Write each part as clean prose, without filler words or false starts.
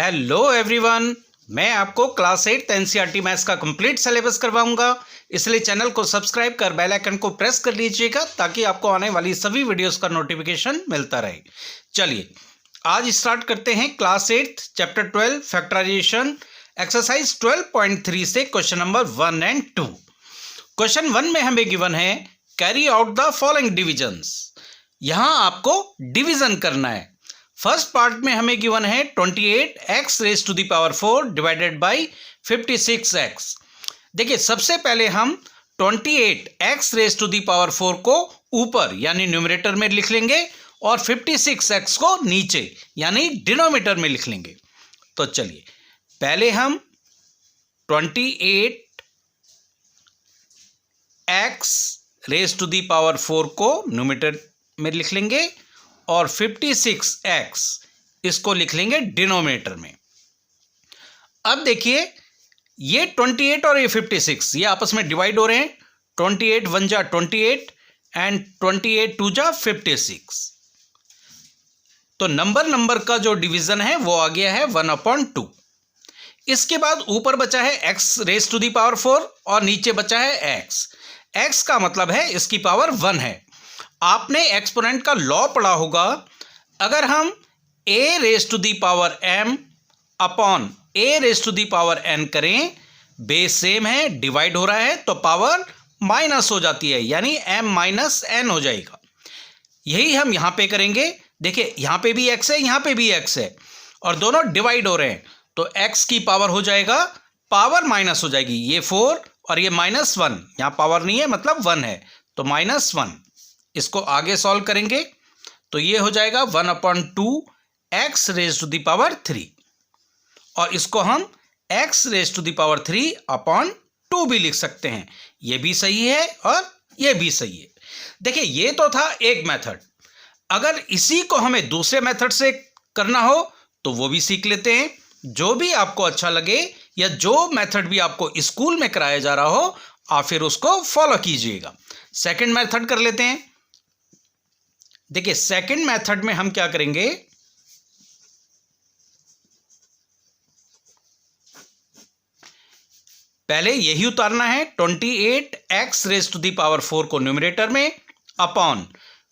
Hello everyone, मैं आपको class 8 NCERT maths का कंप्लीट सिलेबस करवाऊंगा। इसलिए चैनल को सब्सक्राइब कर बेल आइकन को प्रेस कर लीजिएगा ताकि आपको आने वाली सभी वीडियोस का नोटिफिकेशन मिलता रहे। चलिए आज स्टार्ट करते हैं क्लास 8 चैप्टर 12 फैक्टराइजेशन एक्सरसाइज 12.3 से क्वेश्चन नंबर 1 एंड 2। क्वेश्चन 1 में हमें गिवन है carry out the following divisions. यहां आपको डिवीजन करना है। फर्स्ट पार्ट में हमें गिवन है 28x raise to the power 4 divided by 56x। देखिए सबसे पहले हम 28x raise to the power 4 को ऊपर यानी न्यूमरेटर में लिख लेंगे और 56x को नीचे यानी डिनोमिनेटर में लिख लेंगे। तो चलिए पहले हम 28x raise to the power 4 को न्यूमरेटर में लिख लेंगे और 56x इसको लिख लेंगे डिनोमिनेटर में। अब देखिए ये 28 और ये 56 ये आपस में डिवाइड हो रहे हैं। 28 1 जा 28 एंड 28 2 जा 56। तो नंबर का जो डिवीजन है वो आ गया है 1/2। इसके बाद ऊपर बचा है x raise to the power 4 और नीचे बचा है x का मतलब है इसकी पावर 1 है। आपने एक्सपोनेंट का लॉ पढ़ा होगा। अगर हम a raise to the power m upon a raise to the power n करें, बेस सेम है, डिवाइड हो रहा है तो पावर माइनस हो जाती है यानी m माइनस n हो जाएगा। यही हम यहां पे करेंगे। देखिए यहां पे भी x है, यहां पे भी x है और दोनों डिवाइड हो रहे हैं तो x की पावर हो जाएगा, पावर माइनस हो जाएगी। ये 4 और ये -1, यहां पावर नहीं है मतलब 1 है तो -1। इसको आगे सॉल्व करेंगे तो ये हो जाएगा 1/2 x raise to the power 3 और इसको हम x raise to the power 3/2 भी लिख सकते हैं। ये भी सही है और ये भी सही है। देखिए ये तो था एक मेथड। अगर इसी को हमें दूसरे मेथड से करना हो तो वो भी सीख लेते हैं। जो भी आपको अच्छा लगे या जो मेथड भी आपको स्कूल में कराया जा रहा हो आप फिर उसको फॉलो कीजिएगा। सेकंड मेथड कर लेते हैं। देखिए सेकंड मेथड में हम क्या करेंगे, पहले यही उतारना है 28x raise to the power 4 को न्यूमरेटर में अपॉन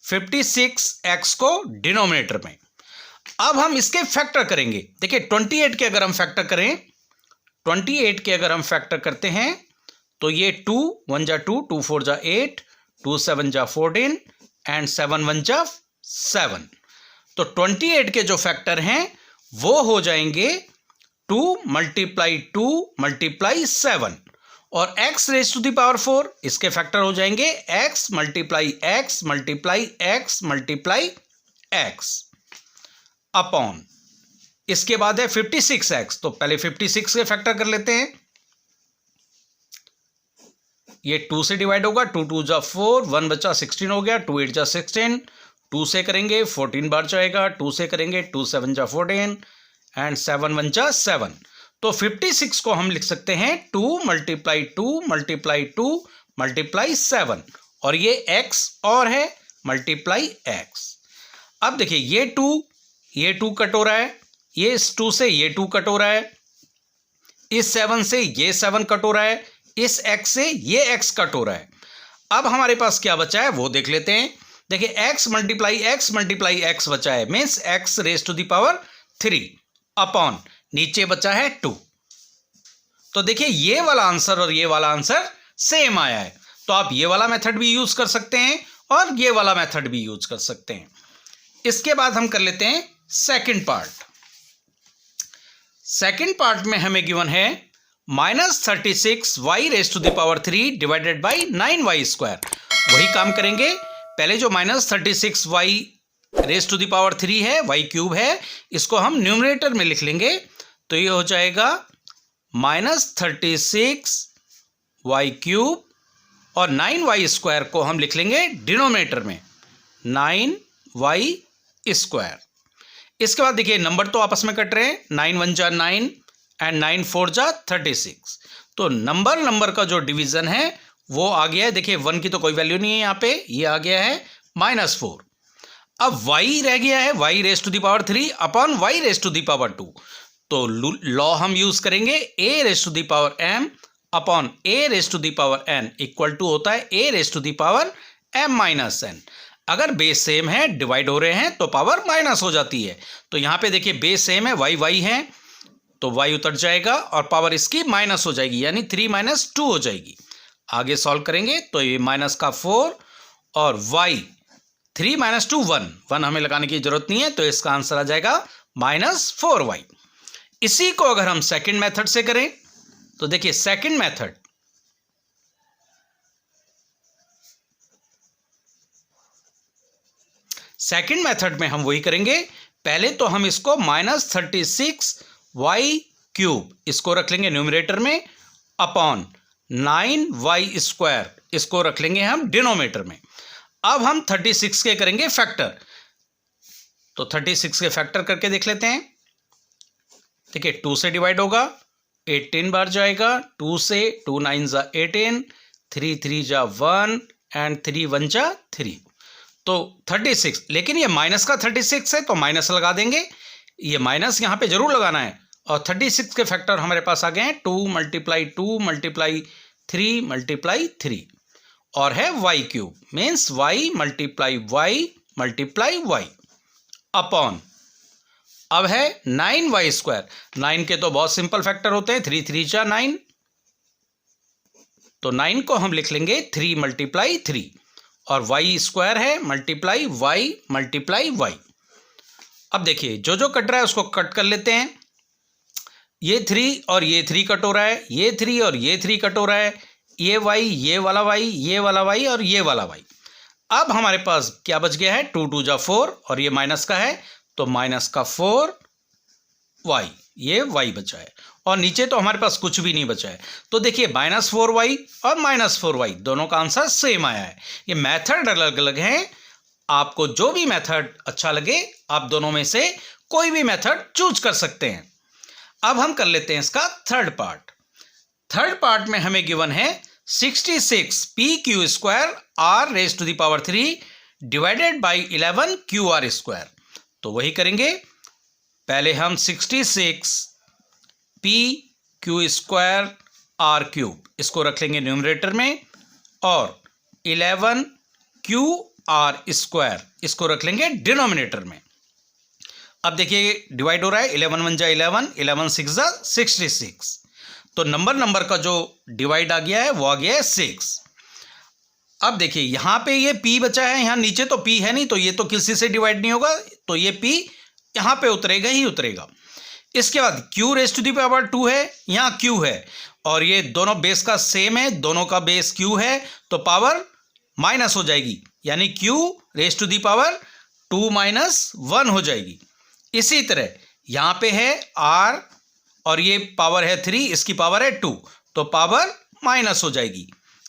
56x को डिनोमिनेटर में। अब हम इसके फैक्टर करेंगे। देखिए 28 के अगर हम फैक्टर करें, 28 के अगर हम फैक्टर करते हैं तो ये 2 1 जा 2 2 4 जा 8 2 7 जा 14 एंड 7 1 जा 7। तो 28 के जो फैक्टर हैं वो हो जाएंगे 2 × 2 × 7 और x raise to the power 4 इसके फैक्टर हो जाएंगे x × x × x × x upon इसके बाद है 56x। तो पहले 56 के फैक्टर कर लेते हैं। ये 2 से डिवाइड होगा, 2 2 जा 4 1 बचा 16 हो गया, 2 8 जा 16 2 से करेंगे 14 बार जाएगा, 2 से करेंगे 2 7 जा 14 एंड 7 1 जा 7। तो 56 को हम लिख सकते हैं 2 × 2 × 2 × 7 और ये x और है मल्टीप्लाई x। अब देखिए ये 2 कट हो रहा है, ये इस 2 से ये 2 कट हो रहा है, इस 7 से ये 7 कट हो रहा है, इस x से ये x कट हो रहा है। अब हमारे पास क्या बचा है वो देख लेते हैं। देखिए x × x बचा है, means x raise to the power 3 upon नीचे बचा है 2। तो देखिए ये वाला आंसर और ये वाला आंसर सेम आया है। तो आप ये वाला मेथड भी यूज कर सकते हैं और ये वाला मेथड भी यूज कर सकते हैं। इसके बाद हम कर लेते हैं सेकंड पार्ट। सेकंड पार्ट में हमें गिवन है -36y raise to the power 3 divided by 9y²। वही काम करेंगे। पहले जो -36y raise to the power 3 है, y³ है, इसको हम न्यूमरेटर में लिख लेंगे तो ये हो जाएगा -36y³ और 9y² को हम लिख लेंगे डिनोमिनेटर में 9y²। इसके बाद देखिए नंबर तो आपस में कट रहे हैं, 9 1 जा 9 एंड 9 4 जा 36। तो नंबर का जो डिवीजन है वो आ गया है। देखिए 1 की तो कोई वैल्यू नहीं है यहाँ पे, ये आ गया है -4। अब y रह गया है y raise to the power 3 upon y raise to the power 2। तो लॉ हम यूज करेंगे a raise to the power m upon a raise to the power n equal to होता है a raise to the power m minus n। अगर base same है, divide हो रहे हैं, तो पावर माइनस हो जाती है। तो यहाँ पे देखिए बेस सेम है, y y है, तो y उतर जाएगा और पावर इसकी माइनस हो जाएगी, यानी 3 माइनस 2 हो जाएगी। आगे सॉल्व करेंगे तो ये माइनस का 4 और y 3 माइनस 2 1 हमें लगाने की जरूरत नहीं है, तो इसका आंसर आ जाएगा -4y। इसी को अगर हम सेकंड मेथड से करें तो देखिए सेकंड मेथड में हम वही करेंगे। पहले तो हम इसको -36y³ इसको रख लेंगे न्यूमरेटर में अपॉन 9y² इसको रख लेंगे हम डिनोमिनेटर में। अब हम 36 के करेंगे फैक्टर, तो 36 के फैक्टर करके देख लेते हैं। देखिए 2 से डिवाइड होगा, 18 बार जाएगा, 2 से 2 9 जा 18, 3 3 जा 1 एंड 3 1 जा 3, तो 36। लेकिन ये माइनस का 36 है तो माइनस लगा देंगे, ये माइनस यहाँ पे जरूर लगाना है। और 36 के फैक्टर हमारे पास आ गए हैं 2 × 2 × 3 × 3 और है y³ means y × y upon अब है 9y²। 9 के तो बहुत सिंपल फैक्टर होते हैं, 3 3 जा 9, तो 9 को हम लिख लेंगे 3 × 3 और y² है मल्टीप्लाई y। अब देखिए जो जो कट रहा है उसको कट कर लेते हैं। ये 3 और ये 3 कट हो रहा है, ये 3 और ये 3 कट हो रहा है, ये y, ये वाला y, ये वाला y और ये वाला y। अब हमारे पास क्या बच गया है, 2 2 जा 4 और ये माइनस का है तो माइनस का 4y, ये y बचा है और नीचे तो हमारे पास कुछ भी नहीं बचा है। तो देखिए -4y और -4y दोनों का आंसर सेम आया है। ये मेथड अलग अलग हैं, आपको जो भी मेथड अच्छा लगे आप दोनों में से कोई भी मेथड चूज कर सकते हैं। अब हम कर लेते हैं इसका थर्ड पार्ट। थर्ड पार्ट में हमें गिवन है 66 pq² r⁻³ divided by 11 qr²। तो वही करेंगे, पहले हम 66 pq² r³ इसको रख लेंगे न्यूमरेटर में और 11 qr² इसको रख लेंगे डिनोमिनेटर में। अब देखिए डिवाइड हो रहा है, 11 1 जा 11, 11 6 जा 66, तो नंबर का जो डिवाइड आ गया है वो आ गया है 6। अब देखिए यहाँ पे ये p बचा है, यहाँ नीचे तो p है नहीं, तो ये तो किसी से डिवाइड नहीं होगा, तो ये p यहाँ पे उतरेगा ही उतरेगा। इसके बाद q⁻² है, यहाँ q है और ये दोनों बेस का सेम है, दोनों का बेस q है, तो पावर माइनस हो जाएगी, यानी q⁻² -1 हो जाएगी। इसी तरह यहाँ पे है r और ये पावर है 3, इसकी पावर है 2, तो पावर माइनस हो जाएगी।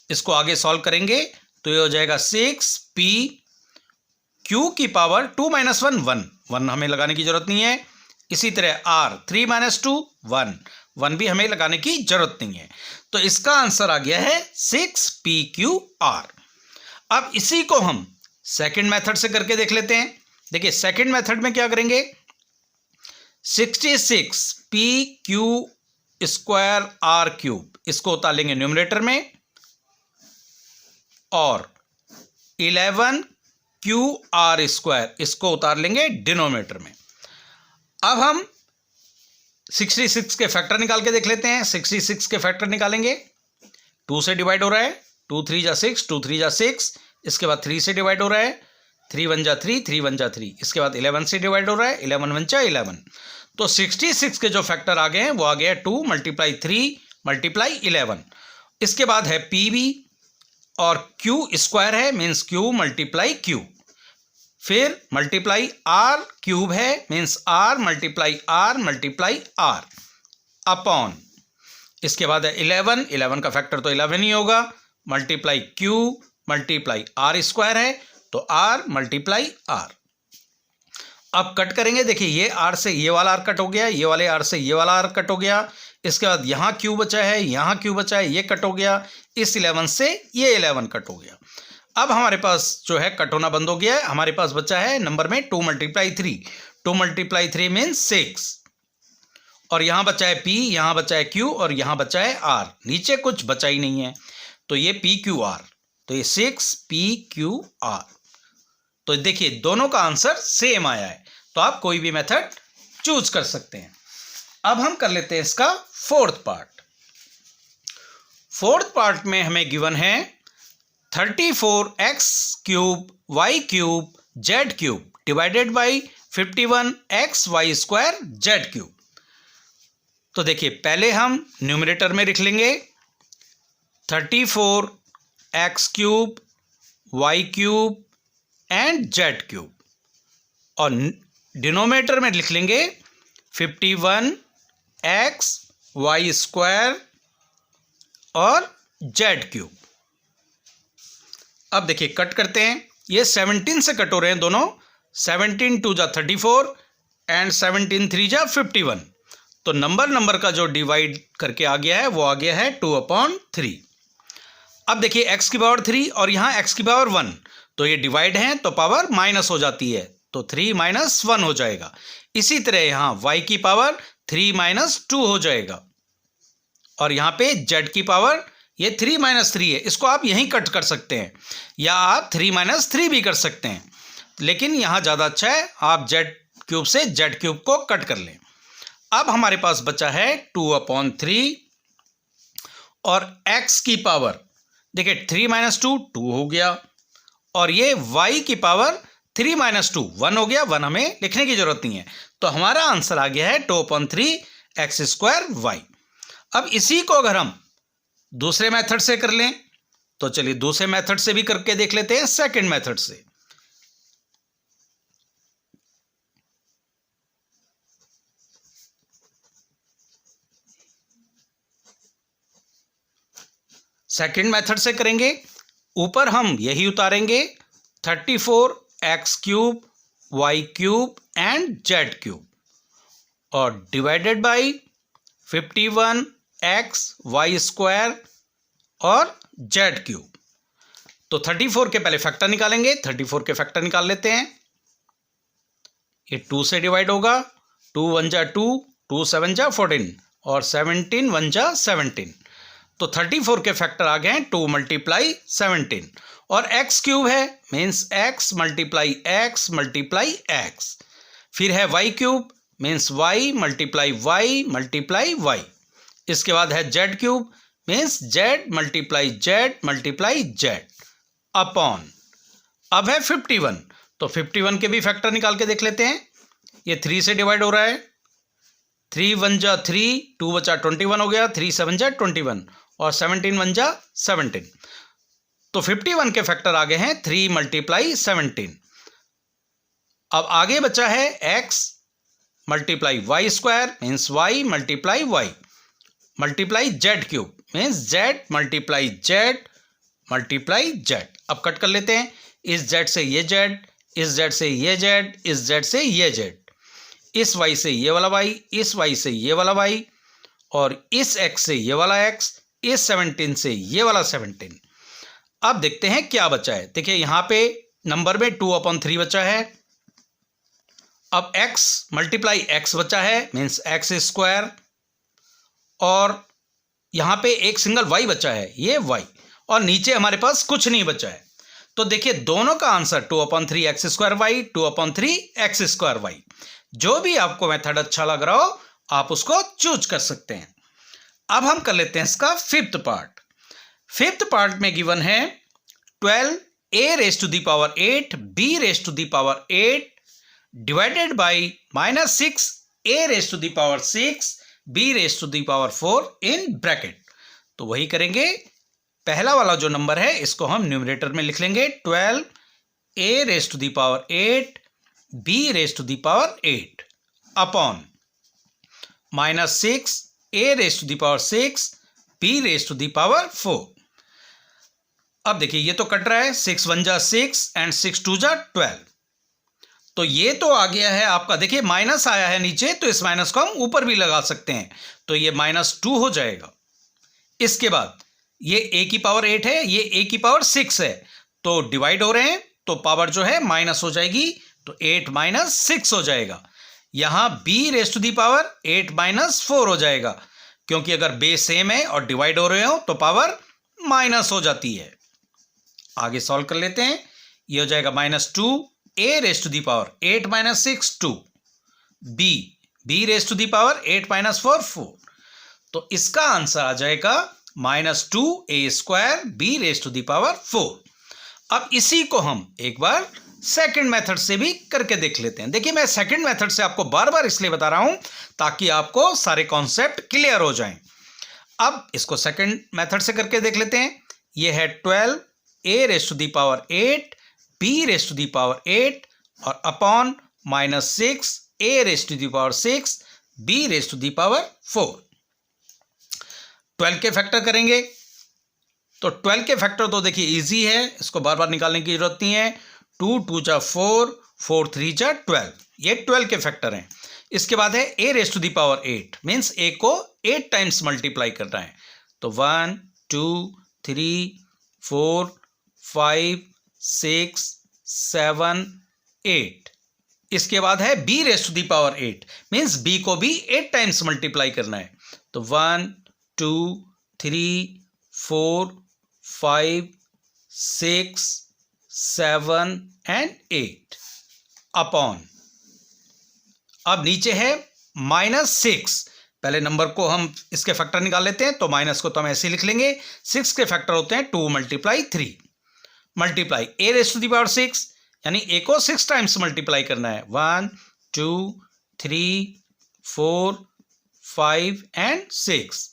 इसको आगे सॉल्व करेंगे तो ये हो जाएगा 6p q की पावर 2 - 1 हमें लगाने की जरूरत नहीं है। इसी तरह r 3 - 2 1 भी हमें लगाने की जरूरत नहीं है। तो इसका आंसर आ गया है 6pqr। अब इसी को हम सेकंड मेथड से करके देख लेते हैं। देखिए सेकंड मेथड में क्या करेंगे, 66 pq² r³ इसको उतार लेंगे न्यूमरेटर में और 11 qr² इसको उतार लेंगे डिनोमिनेटर में। अब हम 66 के फैक्टर निकाल के देख लेते हैं। 66 के फैक्टर निकालेंगे, 2 से डिवाइड हो रहा है, 2 3 जा 6, 2 3 जा 6, इसके बाद 3 से डिवाइड हो रहा है, 3 1 जा 3, 3 1 जा 3, इसके बाद 11 से डिवाइड हो रहा है, 11 1 जा 11। तो 66 के जो फैक्टर आ गए हैं वो आ गया 2 × 3 × 11। इसके बाद है pb और q² है मीन्स q × q, फिर मल्टीप्लाई r³ है मीन्स r × r अपॉन, इसके बाद है 11 का फैक्टर तो 11 ही होगा, मल्टीप्लाई q × r² है तो r × r। अब कट करेंगे, देखिए ये r से ये वाला r कट हो गया, ये वाले r से ये वाला r कट हो गया, इसके बाद यहाँ q बचा है, यहाँ q बचा है, ये कट हो गया, इस 11 से ये 11 कट हो गया। अब हमारे पास जो है कट होना बंद हो गया है, हमारे पास बचा है नंबर में 2 × 3, 2 × 3 मीन्स 6 और यहाँ बचा है P, यहाँ बचा है Q और यहाँ बचा है R, नीचे कुछ बचा ही नहीं है, तो ये PQR, तो ये 6PQR। तो देखिए दोनों का आंसर सेम आया है, तो आप कोई भी मेथड चूज कर सकते हैं। अब हम कर लेते हैं इसका फोर्थ पार्ट। फोर्थ पार्ट में हमें गिवन है 34x cube y cube z cube divided by 51x y square z cube. तो देखिए पहले हम न्यूमरेटर में लिख लेंगे 34x cube y cube and z cube, और डिनोमिनेटर में लिख लेंगे 51x y स्क्वायर और z क्यूब। अब देखिए कट करते हैं, ये 17 से कट हो रहे हैं दोनों, 17 2 जा 34 एंड 17 3 जा 51। तो नंबर का जो डिवाइड करके आ गया है वो आ गया है 2/3। अब देखिए x की पावर 3 और यहाँ x की पावर 1, तो ये डिवाइड हैं तो पावर माइनस हो जाती है, तो 3 - 1 हो जाएगा। इसी तरह यहाँ y की पावर 3 - 2 हो जाएगा, और यहाँ पे z की पावर ये 3 - 3 है, इसको आप यहीं कट कर सकते हैं, या आप 3 - 3 भी कर सकते हैं, लेकिन यहाँ ज़्यादा अच्छा है आप z क्यूब से z क्यूब को कट कर लें। अब हमारे पास बचा है 2/3 और x की पावर देखिए 3 - 2 2 हो गया, और ये y की पावर 3 - 2 1 हो गया, 1 हमें लिखने की जरूरत नहीं है, तो हमारा आंसर आ गया है 2/3 x स्क्वायर y। अब इसी को अगर हम दूसरे मेथड से कर लें तो चलिए दूसरे मेथड से भी करके देख लेते हैं, सेकंड मेथड से। सेकंड मेथड से करेंगे, ऊपर हम यही उतारेंगे 34x cube y cube and z cube, और divided by 51x y square और z क्यूब। तो 34 के पहले फैक्टर निकालेंगे, 34 के फैक्टर निकाल लेते हैं। ये 2 से डिवाइड होगा, 2 1 जा 2, 2 7 जा 14 और 17 1 जा 17, तो 34 के फैक्टर आ गए हैं 2 × 17, और x क्यूब है means x multiply x multiply x, फिर है y cube means y multiply y multiply y, इसके बाद है z cube means z multiply z multiply z upon, अब है 51, तो 51 के भी फैक्टर निकाल के देख लेते हैं। ये 3 से डिवाइड हो रहा है, 3 1 जा 3, 2 बचा 21 हो गया, 3 7 जा 21 और 17 1 जा 17, तो 51 के फैक्टर आ गए हैं 3 × 17। अब आगे बचा है x multiply y square means y multiply y multiply z cube means z multiply z multiply z। अब कट कर लेते हैं, इस z से ये z, इस z से ये z, इस z से ये z, इस y से ये वाला y, इस y से ये वाला y, और इस x से ये वाला x, इस 17 से ये वाला 17। अब देखते हैं क्या बचा है, देखिए यहाँ पे नंबर में 2/3 बचा है, अब x मल्टीप्लाई x बचा है मीन्स x स्क्वायर, और यहाँ पे एक सिंगल y बचा है ये y, और नीचे हमारे पास कुछ नहीं बचा है, तो देखिए दोनों का answer 2/3 x square y 2/3 x square y। जो भी आपको मेथड अच्छा लग रहा हो आप उसको चूज कर सकते हैं। अब हम कर लेते हैं इसका फिफ्थ पार्ट। फिफ्थ पार्ट में गिवन है 12a⁸ b⁸ divided by -6a�6 b⁴ in bracket. तो वही करेंगे, पहला वाला जो नंबर है इसको हम न्यूमरेटर में लिख लेंगे 12a⁸ b⁸ upon -6a�6 b⁴। अब देखिए ये तो कट रहा है, 6 1 जा 6 एंड 6 2 जा 12, तो ये तो आ गया है आपका, देखिए माइनस आया है नीचे, तो इस माइनस को हम ऊपर भी लगा सकते हैं, तो ये -2 हो जाएगा। इसके बाद ये a की पावर 8 है, ये a की पावर 6 है, तो डिवाइड हो रहे हैं तो पावर जो है माइनस हो जाएगी, तो 8 - 6 हो जाएगा। यहां b raise to the power 8 minus 4 हो जाएगा, क्योंकि अगर बेस सेम है और डिवाइड हो रहे हो तो पावर माइनस हो जाती है। आगे सॉल्व कर लेते हैं। ये हो जाएगा -2 a raise to the power 8 minus 6 2, b raise to the power 8 minus 4 4। तो इसका आंसर आ जाएगा -2a² b raise to the power 4। अब इसी को हम एक बार सेकंड मेथड से भी करके देख लेते हैं। देखिए, मैं सेकंड मेथड से आपको बार बार इसलिए बता रहा हूं ताकि आपको सारे कॉन्सेप्ट क्लियर हो जाएं। अब इसको सेकंड मेथड से करके देख लेते हैं। ये है 12 a raise to the power 8 b raise to the power 8 और upon -6 a raise to the power 6 b raise to the power 4। 12 के फैक्टर करेंगे तो 12 के फैक्टर तो देखिए इजी है, इसको बार बार निकालने की जरूरत नहीं है। 2 2 जा 4, 4 3 जा 12, ये 12 के फैक्टर हैं। इसके बाद है a raise to the power 8, means a को 8 टाइम्स मल्टीप्लाई करना है। तो 1 2 3 4 5 6 7 8। इसके बाद है b raise to the power 8, means b को भी 8 टाइम्स मल्टीप्लाई करना है। तो 1 2 3 4 5 6 7 एंड 8 अपॉन, अब नीचे है -6। पहले नंबर को हम इसके फैक्टर निकाल लेते हैं, तो माइनस को तो हम ऐसे लिख लेंगे। 6 के फैक्टर होते हैं 2 multiply 3 multiply a raise to the power 6, यानी a को 6 टाइम्स मल्टीप्लाई करना है। 1 2 3 4 5 एंड 6।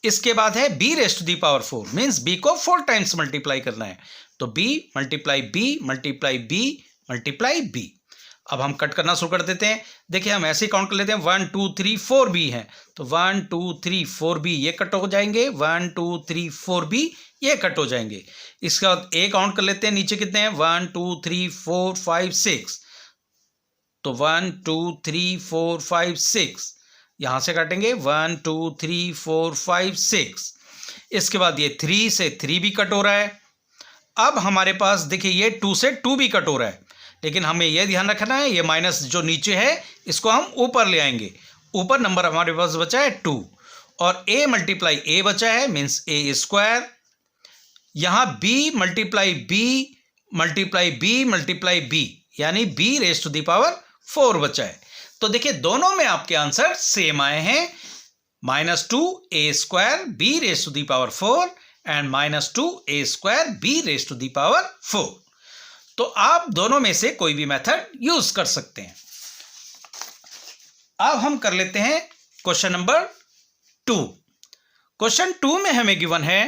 इसके बाद है b raise to the power 4, means b को 4 टाइम्स मल्टीप्लाई करना है। तो b multiply b multiply b multiply b। अब हम कट करना शुरू कर देते हैं। देखिए, हम ऐसे ही काउंट कर लेते हैं। 1 2 3 4 b है, तो 1 2 3 4 b ये कट हो जाएंगे, 1 2 3 4 b ये कट हो जाएंगे। इसके बाद a काउंट कर लेते हैं, नीचे कितने हैं 1 2 3 4 5 6, तो 1 2 3 4 5 6 यहां से काटेंगे 1 2 3 4 5 6। इसके बाद ये 3 से 3 भी कट हो रहा है। अब हमारे पास देखिए ये 2 से 2 भी कट हो रहा है, लेकिन हमें यह ध्यान रखना है ये माइनस जो नीचे है इसको हम ऊपर ले आएंगे। ऊपर नंबर हमारे पास बचा है 2 और a मल्टीप्लाई a बचा है, मीन्स a²। यहां b multiply b multiply b multiply b, यानी b raise to the power 4 बचा है। तो देखिए दोनों में आपके आंसर सेम आए हैं, -2a² b raise to the power 4 and -2a² b raise to the power 4। तो आप दोनों में से कोई भी मेथड यूज कर सकते हैं। अब हम कर लेते हैं क्वेश्चन नंबर 2। क्वेश्चन 2 में हमें गिवन है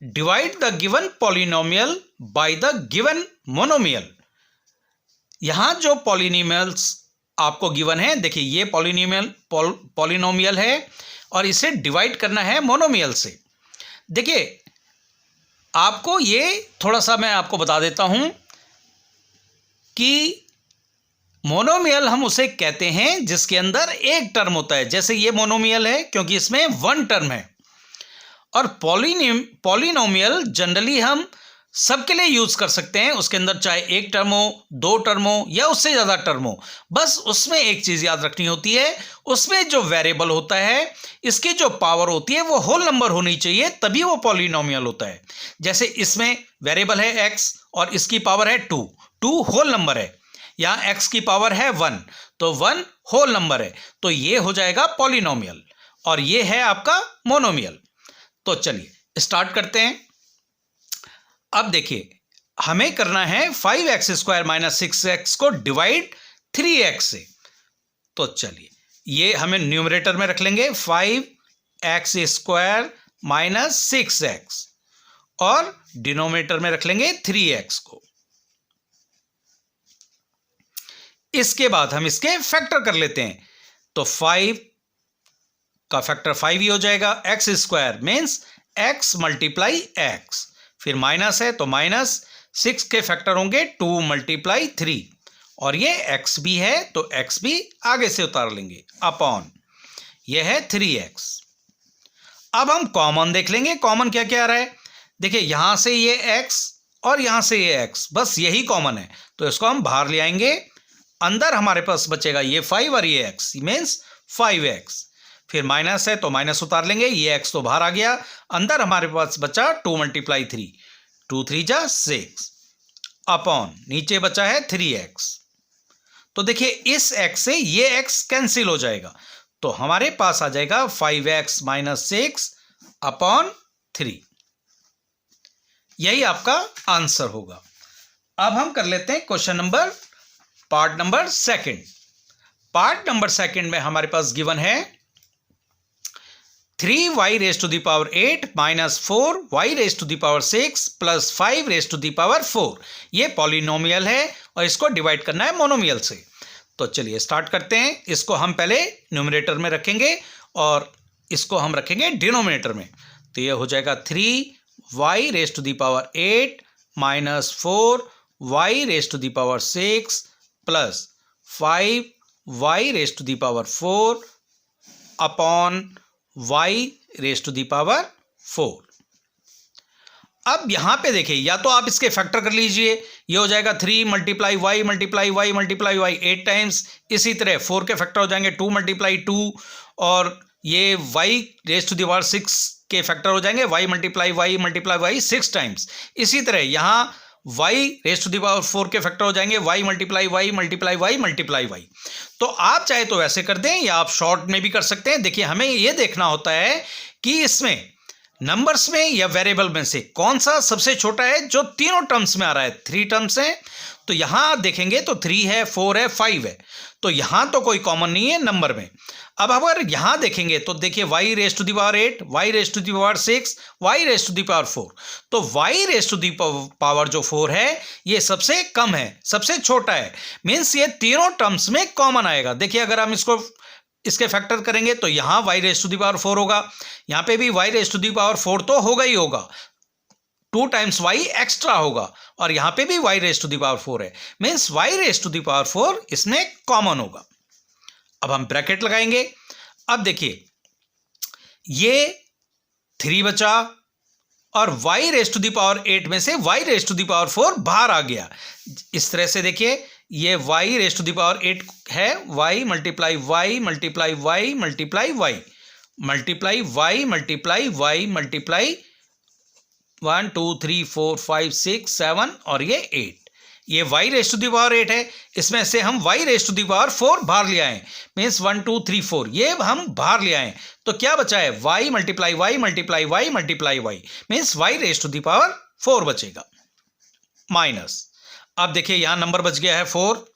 divide the given polynomial by the given monomial. यहां जो पॉलिनोमियल्स आपको गिवन है, देखिए ये पॉलिनोमियल है और इसे डिवाइड करना है मोनोमियल से। देखिए आपको ये थोड़ा सा मैं आपको बता देता हूं कि मोनोमियल हम उसे कहते हैं जिसके अंदर एक टर्म होता है। जैसे ये मोनोमियल है क्योंकि इसमें 1 टर्म है, और पॉलिनोमियल जनरली हम सबके लिए यूज कर सकते हैं। उसके अंदर चाहे 1 टर्म हो, 2 टर्म हो या उससे ज़्यादा टर्म हो, बस उसमें एक चीज़ याद रखनी होती है, उसमें जो वेरिएबल होता है, इसकी जो पावर होती है वो होल नंबर होनी चाहिए, तभी वो पॉलिनोमियल होता है। जैसे इसमें वेरिएबल है x और इसकी पावर है 2, 2 होल नंबर है। यहाँ x की पावर है 1, तो 1 होल नंबर है, तो ये हो जाएगा पॉलिनोमियल और ये है आपका मोनोमियल। तो चलिए स्टार्ट करते हैं। अब देखिए हमें करना है 5x² - 6x को डिवाइड 3x से। तो चलिए ये हमें न्यूमरेटर में रख लेंगे 5x² - 6x और डिनोमिनेटर में रख लेंगे 3x को। इसके बाद हम इसके फैक्टर कर लेते हैं, तो 5 का फैक्टर 5 ही हो जाएगा। x² means x multiply x, फिर माइनस है तो -6 के फैक्टर होंगे 2 मल्टीप्लाई 3, और ये x भी है तो x भी आगे से उतार लेंगे अपॉन, ये है 3x। अब हम कॉमन देख लेंगे, कॉमन क्या क्या आ रहा है। देखिए यहां से ये x और यहां से ये x, बस यही कॉमन है, तो इसको हम बाहर ले आएंगे अंदर हमारे पास बचेगा ये 5 और ये x मीन्स 5x। फिर माइनस है तो माइनस उतार लेंगे, ये x तो बाहर आ गया। अंदर हमारे पास बचा 2 × 3, 2 3 जा 6 अपॉन नीचे बचा है 3x। तो देखिए इस x से ये x कैंसिल हो जाएगा, तो हमारे पास आ जाएगा 5x - 6 अपॉन 3। यही आपका आंसर होगा। अब हम कर लेते हैं question number part number second. Part number second में हमारे पास गिवन है 3y⁸ - 4y⁻6 + 5⁻4। ये पॉलिनोमियल है और इसको डिवाइड करना है मोनोमियल से। तो चलिए स्टार्ट करते हैं। इसको हम पहले न्यूमरेटर में रखेंगे और इसको हम रखेंगे डिनोमिनेटर में। तो ये हो जाएगा 3y⁸ - 4y⁻6 + 5y⁻4 upon y⁻4। अब यहां पे देखिए, या तो आप इसके फैक्टर कर लीजिए, ये हो जाएगा 3 × y × y × y 8 टाइम्स। इसी तरह 4 के फैक्टर हो जाएंगे 2 × 2, और ये y⁻6 के फैक्टर हो जाएंगे y × y 6 टाइम्स। इसी तरह यहाँ y⁻4 के फैक्टर हो जाएंगे y × y। तो आप चाहे तो वैसे कर दें या आप शॉर्ट में भी कर सकते हैं। देखिए हमें ये देखना होता है कि इसमें नंबर्स में या वेरिएबल में से कौन सा सबसे छोटा है जो तीनों टर्म्स में आ रहा है। 3 टर्म्स हैं, तो यहां आप देखेंगे तो 3 है, 4 है, 5 है, तो यहां तो कोई कॉमन नहीं है नंबर में। अब अगर यहां देखेंगे तो देखिए y⁻8, y⁻6, y⁻4। तो y⁻4 जो 4 है ये सबसे कम है, सबसे छोटा है, मीन्स ये तीनों टर्म्स में कॉमन आएगा। देखिए अगर हम इसके फैक्टर करेंगे तो यहां y⁻4 होगा, यहां पे भी y⁻4 तो होगा ही होगा, 2 टाइम्स y एक्स्ट्रा होगा, और यहां पे भी y⁻4 है, मीन्स y⁻4 इसमें कॉमन होगा। अब हम ब्रैकेट लगाएंगे। अब देखिए ये 3 बचा और y⁻8 में से y⁻4 बाहर आ गया। इस तरह से देखिए ये y⁻8 है, y × y × y × y multiply y 1 2 3 4 5 6 7 और ये 8। ये y⁻8 है, इसमें से हम y⁻4 बाहर ले आए, मीन्स 1 2 3 4 ये हम बाहर ले आए, तो क्या बचा है y × y मीन्स y⁻4 बचेगा माइनस। अब देखिए यहां नंबर बच गया है 4।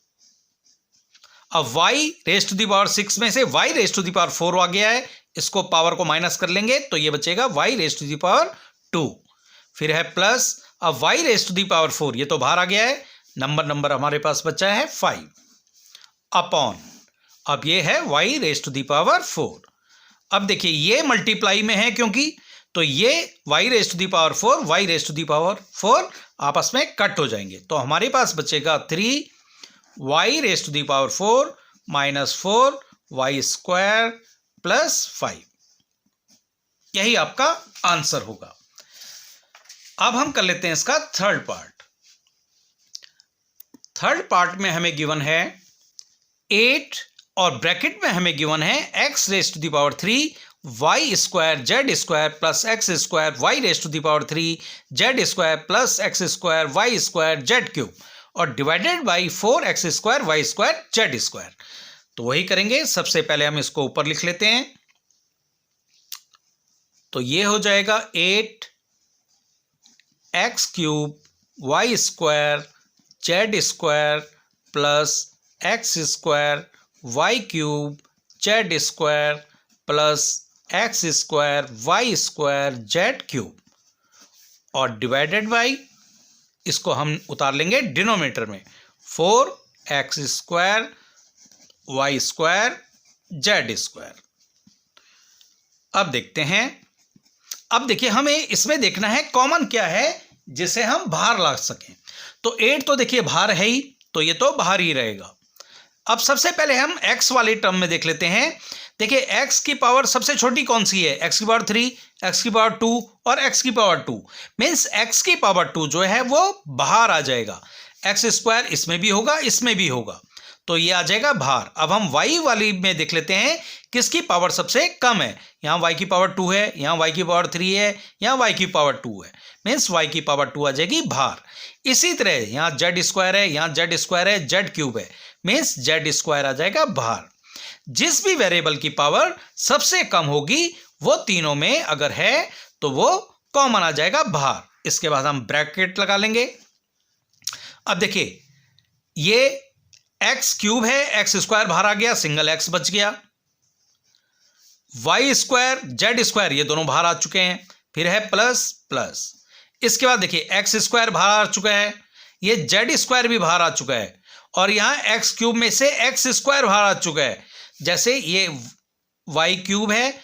अब y⁻6 में से y⁻4 आ गया है, इसको पावर को माइनस कर लेंगे तो ये बचेगा y⁻2। फिर है प्लस, अब y⁻4 ये तो बाहर आ गया है, नंबर हमारे पास बचा है 5 अपॉन, अब ये है y⁻4। अब देखिए ये मल्टीप्लाई में है क्योंकि, तो ये y⁻4 आपस में कट हो जाएंगे, तो हमारे पास बचेगा 3y⁻4 - 4y² + 5। यही आपका आंसर होगा। अब हम कर लेते हैं इसका थर्ड पार्ट। थर्ड पार्ट में हमें गिवन है 8 और ब्रैकेट में हमें गिवन है x⁻3 y² z² + x² y⁻3 z² + x² y² z³ और divided by 4x² y² z²। तो वही करेंगे। सबसे पहले हम इसको ऊपर लिख लेते हैं, तो ये हो जाएगा 8x³ y² z² + x² y³ z² + x² y² z³ और डिवाइडेड बाई, इसको हम उतार लेंगे डिनोमिनेटर में, 4x² y² z²। अब देखते हैं, अब देखिए हमें इसमें देखना है कॉमन क्या है जिसे हम बाहर ला सकें। तो 8 तो देखिए बाहर है ही, तो ये तो बाहर ही रहेगा। अब सबसे पहले हम x वाले टर्म में देख लेते हैं। देखिए x की पावर सबसे छोटी कौन सी है, x⁻3, x⁻2 और x⁻2, मीन्स x⁻2 जो है वो बाहर आ जाएगा। x² इसमें भी होगा, इसमें भी होगा, तो ये आ जाएगा भार। अब हम y वाली में देख लेते हैं किसकी पावर सबसे कम है। यहाँ y की पावर 2 है, यहाँ y की पावर 3 है, यहाँ y की पावर 2 है, मीन्स y की पावर 2 आ जाएगी भार। इसी तरह यहाँ z स्क्वायर है, यहाँ z स्क्वायर है, z क्यूब है, मीन्स z स्क्वायर आ जाएगा भार। जिस भी वेरिएबल की पावर सबसे कम होगी वो तीनों में अगर है तो वो कॉमन आ जाएगा भार। इसके बाद हम ब्रैकेट लगा लेंगे। अब देखिए ये एक्स क्यूब है, एक्स स्क्वायर बाहर आ गया, सिंगल एक्स बच गया। वाई स्क्वायर जेड स्क्वायर ये दोनों बाहर आ चुके हैं, फिर है प्लस प्लस। इसके बाद देखिए एक्स स्क्वायर बाहर आ चुका है, ये जेड स्क्वायर भी बाहर आ चुका है, और यहां एक्स क्यूब में से एक्स स्क्वायर बाहर आ चुका है। जैसे ये वाई क्यूब है,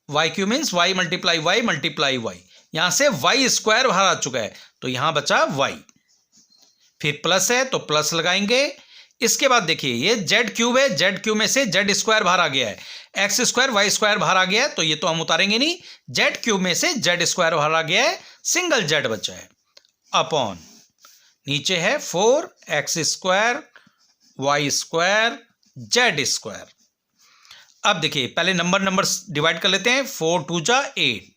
y cube means y multiply y, यहां से वाई स्क्वायर बाहर आ चुका है, तो यहां बचा वाई। फिर प्लस है तो प्लस लगाएंगे। इसके बाद देखिए ये जेड क्यूब है, जेड क्यूब में से जेड स्क्वायर बाहर आ गया है, एक्स स्क्वायर वाई स्क्वायर बाहर आ गया है, तो ये तो हम उतारेंगे नहीं। जेड क्यूब में से जेड स्क्वायर बाहर आ गया है, सिंगल जेड बचा है, अपॉन नीचे है 4x square y square z square. अब देखिए पहले नंबर डिवाइड कर लेते हैं, 4 2 जा 8,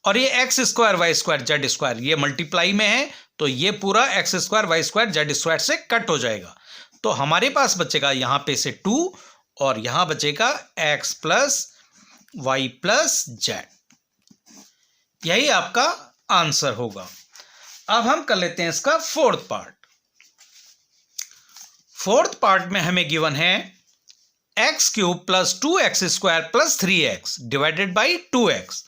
और ये x square y square z square ये मल्टीप्लाई में है, तो ये पूरा x square y square z square से कट हो जाएगा। तो हमारे पास बचेगा यहां पे से 2 और यहां बचेगा x plus y plus z. यही आपका आंसर होगा। अब हम कर लेते हैं इसका फोर्थ पार्ट। फोर्थ पार्ट में हमें गिवन है x cube plus 2x square plus 3x divided by 2x।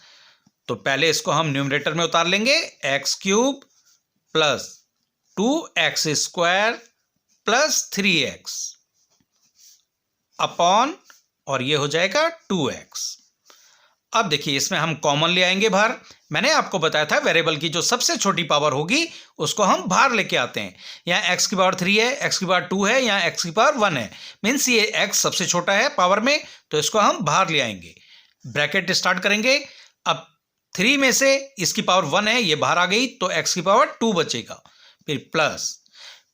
तो पहले इसको हम न्यूमरेटर में उतार लेंगे, x cube plus 2x square plus 3x upon, और ये हो जाएगा 2x। अब देखिए इसमें हम कॉमन ले आएंगे बाहर। मैंने आपको बताया था वेरिएबल की जो सबसे छोटी पावर होगी उसको हम बाहर लेके आते हैं। यहाँ x की पावर 3 है, x की पावर 2 है, यहाँ x की पावर 1 है, मीन्स ये x सबसे छोटा है पावर में, तो इसको हम बाहर ले आएंगे। ब्रैकेट स्टार्ट करेंगे। अब 3 में से इसकी पावर 1 है, ये बाहर आ गई, तो x की पावर 2 बचेगा, फिर प्लस,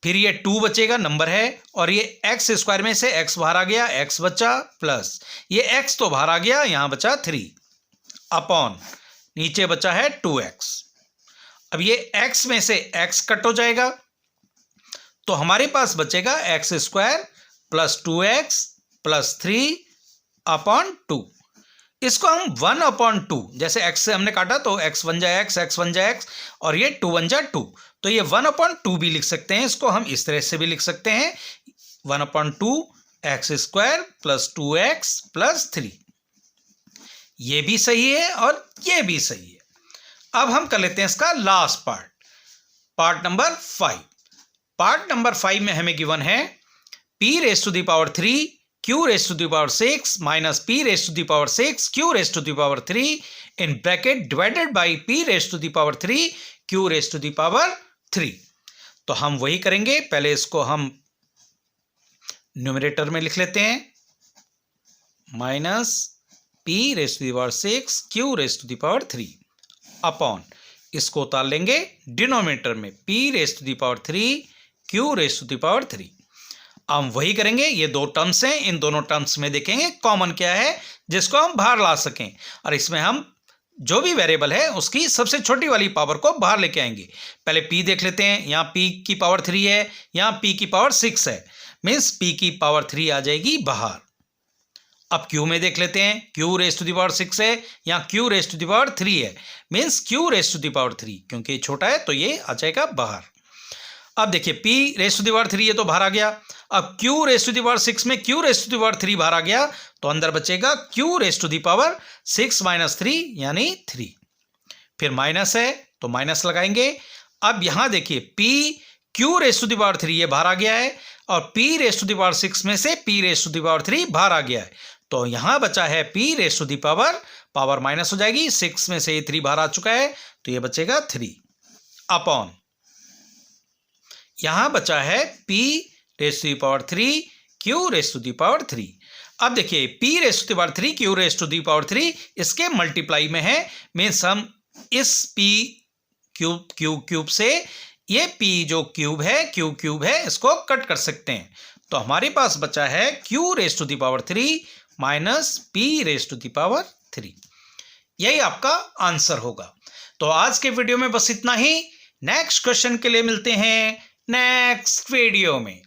फिर ये 2 बचेगा नंबर है, और ये x स्क्वायर में से x बाहर आ गया, x बचा, प्लस ये x तो बाहर आ गया, यहां बचा 3 अपॉन नीचे बचा है 2x। अब ये x में से x कट हो जाएगा, तो हमारे पास बचेगा x square plus 2x plus 3 upon 2। इसको हम 1 अपॉन 2, जैसे x से हमने काटा तो x बन जाए x बन जाए x, और ये 2 बन जाए 2, तो ये 1 अपॉन 2 भी लिख सकते हैं। इसको हम इस तरह से भी लिख सकते हैं, 1 upon 2 x square plus 2x plus 3। ये भी सही है और ये भी सही है। अब हम कर लेते हैं इसका last part, part number 5। Part number 5 में हमें गिवन है p raise to the power 3 q raise to the power 6 minus p raise to the power 6 q raise to the power 3 in bracket divided by p raise to the power 3 q raise to the power 3। तो हम वही करेंगे, पहले इसको हम numerator में लिख लेते हैं, minus p raise to the power 6 q raise to the power 3 upon, इसको उतार लेंगे डिनोमिनेटर में, p raise to the power 3 q raise to the power 3। हम वही करेंगे, ये दो टर्म्स हैं, इन दोनों टर्म्स में देखेंगे कॉमन क्या है जिसको हम बाहर ला सकें, और इसमें हम जो भी वेरिएबल है उसकी सबसे छोटी वाली पावर को बाहर लेके आएंगे। पहले p देख लेते हैं, यहाँ p की पावर 3 है, यहाँ p की पावर 6 है, मीन्स p की पावर 3 आ जाएगी बाहर। अब q में देख लेते हैं, q raise to the power 6 है, यहाँ q raise to the power 3 है, means q raise to the power 3, क्योंकि ये छोटा है तो ये आ जाएगा बाहर। अब देखिए p raise to the power 3 ये तो बाहर आ गया। अब q raise to the power 6 में q raise to the power 3 बाहर आ गया, तो अंदर बचेगा q raise to the power 6 minus 3 यानी 3, फिर माइनस है तो माइनस लगाएंगे। अब यहां देखिए p q raise to the power 3 ये बाहर आ गया है, और p raise to the power 6 में से p raise to the power 3 बाहर आ गया है, तो यहां बचा है p raise to the power minus हो जाएगी, 6 में से ये 3 बाहर आ चुका है, तो ये बचेगा 3 अपॉन, यहां बचा है p raise to the power 3 q raise to the power 3। अब देखिए p raise to the power 3 q raise to the power 3 इसके मल्टीप्लाई में है, मीन्स हम इस p क्यूब से ये p जो क्यूब है q क्यूब है इसको कट कर सकते हैं, तो हमारे पास बचा है q raise to the power 3 minus p raise to the power 3। यही आपका आंसर होगा। तो आज के वीडियो में बस इतना ही। नेक्स्ट क्वेश्चन के लिए मिलते हैं नेक्स्ट वीडियो में।